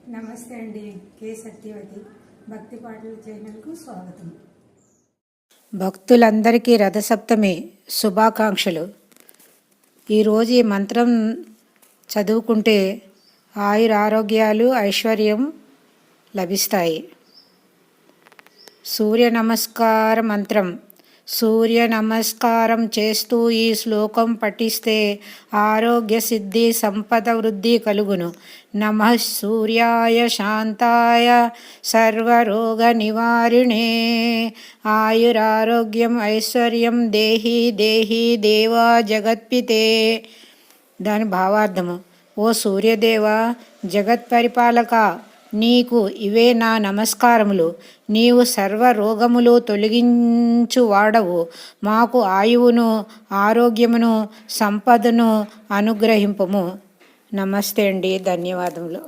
నమస్తే అండి. కే సత్యవతి భక్తి పాటల ఛానల్కు స్వాగతం. భక్తులందరికీ రథసప్తమి శుభాకాంక్షలు. ఈరోజు ఈ మంత్రం చదువుకుంటే ఆయురారోగ్యాలు ఐశ్వర్యం లభిస్తాయి. సూర్య నమస్కార మంత్రం. సూర్య నమస్కారం చేస్తూ ఈ శ్లోకం పఠిస్తే ఆరోగ్య సిద్ధి సంపద వృద్ధి కలుగును. నమః సూర్యాయ శాంతాయ సర్వరోగ నివారిణే ఆయురారోగ్యం ఐశ్వర్యం దేహి దేహి దేవా జగత్పితే. దాని భావార్థము: ఓ సూర్యదేవ, జగత్ పరిపాలక, నీకు ఇవే నా నమస్కారములు. నీవు సర్వ రోగములు తొలగించువాడవు. మాకు ఆయువును ఆరోగ్యమును సంపదను అనుగ్రహింపుము. నమస్తే అండి. ధన్యవాదములు.